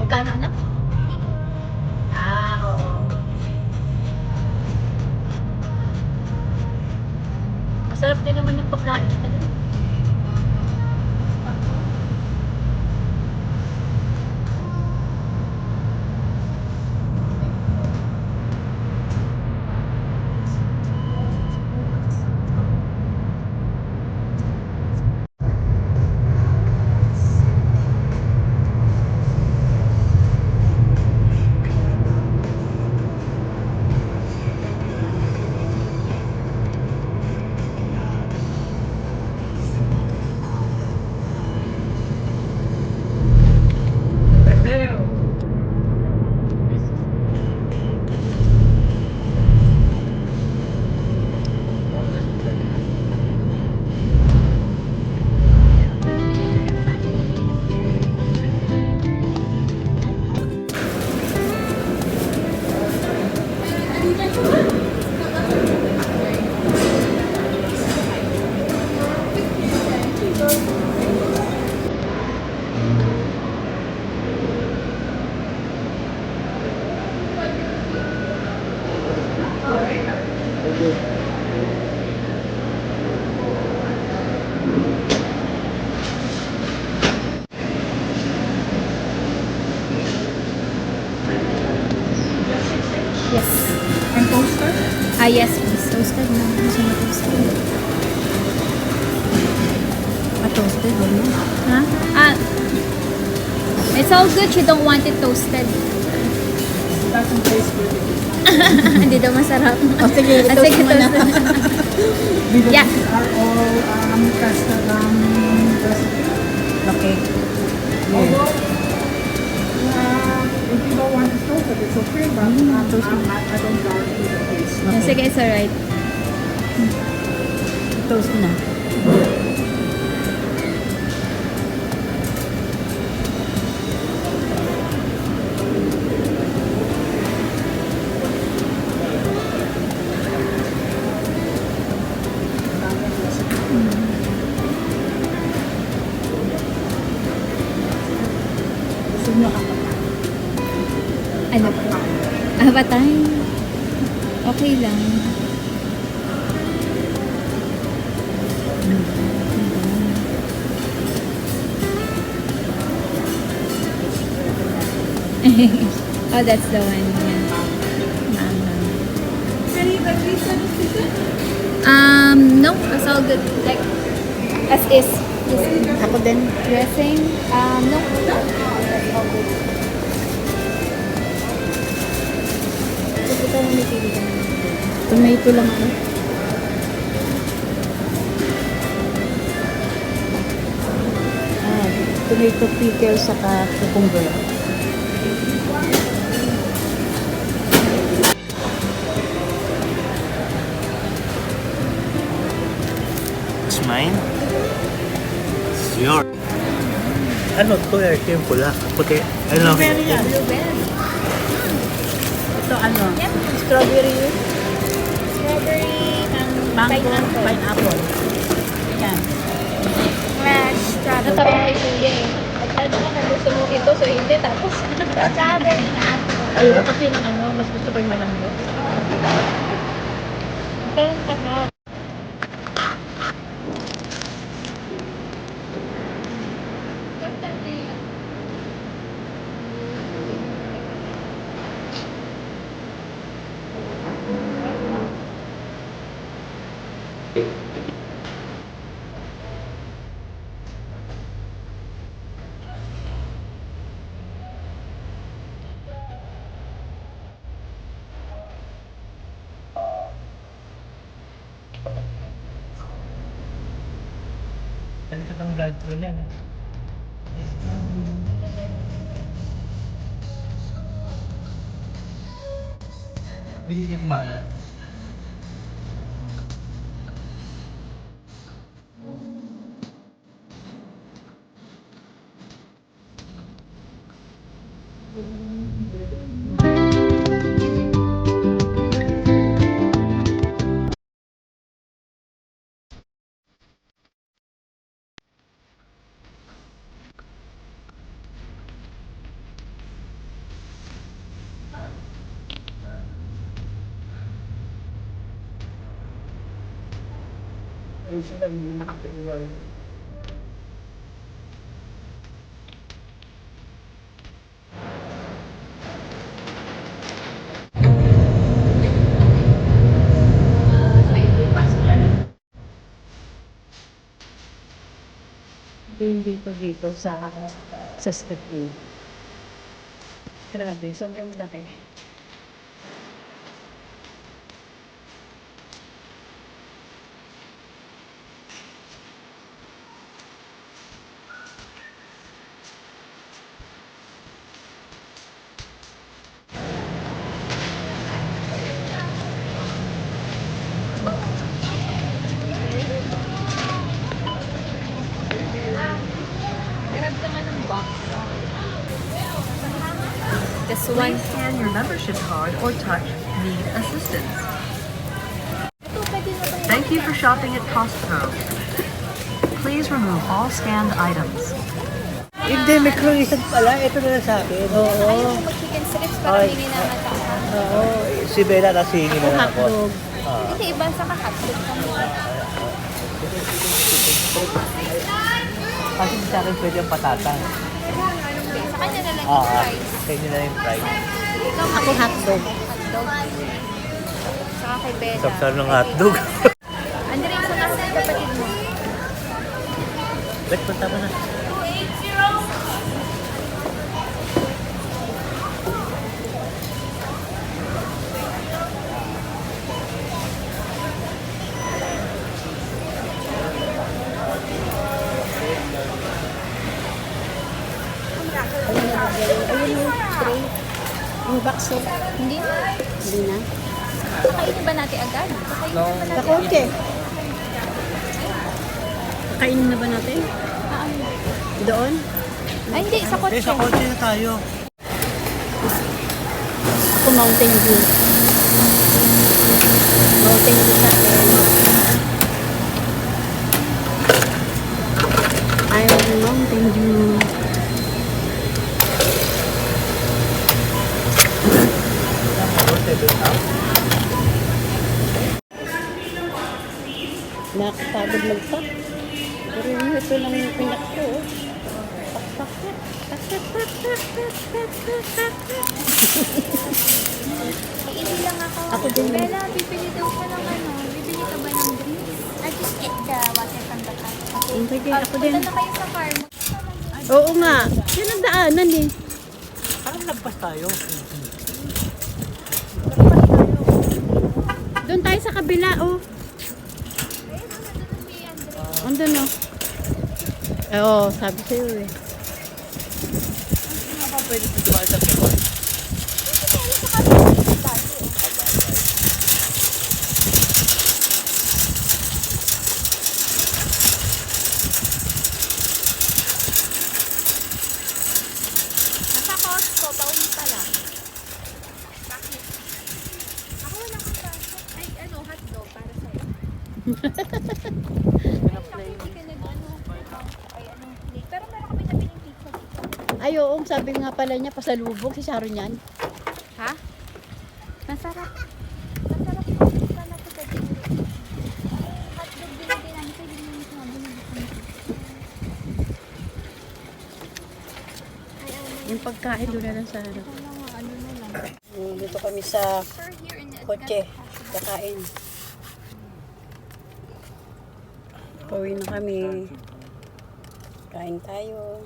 Magkano na? Oo. Masarap din naman yung pagkain. Yes. And toaster? Yes, please. Toasted na. Gusto mo toasted? Toasted, ano? Ha? It's all good. You don't want it toasted. It doesn't taste good. Hindi daw masarap. Sige, Ah, toast sige, mo na. toasted. Because Yeah. these are all custard recipe. Okay. Yeah. If you don't want to toast it, it's okay, but I don't guarantee the taste. Yeah, sige, it's alright. Toast na. Gusto nyo Ano po? Batay. Okay lang. Oh, that's the one. Yeah. No, it's all good. Like, as is. Ako din. Dressing? No. That's all good. Ikaw mamipili ka naman. Tomato lang ako. Tomato pickle saka cucumber. It's mine. It's yours. Ano to eh? Yung pula. Puti. Ano? Blueberry yan. Blueberry. Ito ano? Yep. Strawberry. Strawberry and Mango. Pineapple. Yan. Fresh strawberry. Natanong kay Kuya eh. Ano ka gusto mo ito? So hindi. Tapos strawberry na apple. Ayun, kasi ng ano, mas gusto ko yung malambot. Ganun ka na. Ano sa tang blood through niyan? Hindi yung mana. Dito sa step 2. Grabe, sobrang laki. This one. Please scan your membership card or touch Need Assistance. Ito, pwede na ba? Thank you for shopping at Costco. Please remove all scanned items. Hindi, may croissant pala. Ito na lang sa akin. Oo. Ayaw mo mag-chicken strips para Ay. may minamataan. Oo. Si Bella kasi hingi na lang ako. Hindi, iba sa hotdog kami. Kasi sa akin pwede ang patata. Okay, sa kanya na lang yung Oo. fries. Kaya nyo na yung fries. Ikaw, ako hotdog. Hotdog. Saka kay Bella. Sapsar ng hotdog. Andre, isa na sa kapatid mo. Bet, punta mo na. Yung bakso. Hindi na. Hindi na. Kakainin ba natin agad? Kakainin No. ba natin Sa kotse. Kainin na ba natin? Doon? Ay, hindi. Sa kotse. Sa kotse na tayo. Ako Mountain Dew. Mountain Dew sa akin. Ayaw ng Mountain Dew. Nakakapagod magpak. Pero yun, ito lang yung pinak ko. Pak. Iili lang ako. Ako din. Bella, bibili daw ka ng ano. Bibili ka ba ng drinks? I just get the water from the car. Okay. Sige, ako din. Punta na kayo sa car mo. Oo nga. Yan ang daanan eh. Parang lagpas tayo. Doon tayo sa kabila, oh. Andun, oh. Oo, sabi sa'yo eh. Ano ba pwede ito dumaan sa Pekon? Nasa Costco, pauwi pa lang. Bakit? Ako wala kang traso. Ay, ano, hotdog para sa'yo. Ay, hindi ka nag-ano. Ay, ano, late. Pero meron kami nabiling pizza dito. Ay, oo, sabi nga pala niya, pasalubog si Sharon yan. Ha? Masarap. Masarap po. Sana po sa delivery. Hotdog binigay namin. Pwede namin ito. Ay, ano, Yung pagkain doon na lang sa harap. wala nga, ano na lang. Dito kami sa For here in the kotse, kakain. Pauwi na kami. Kain tayo.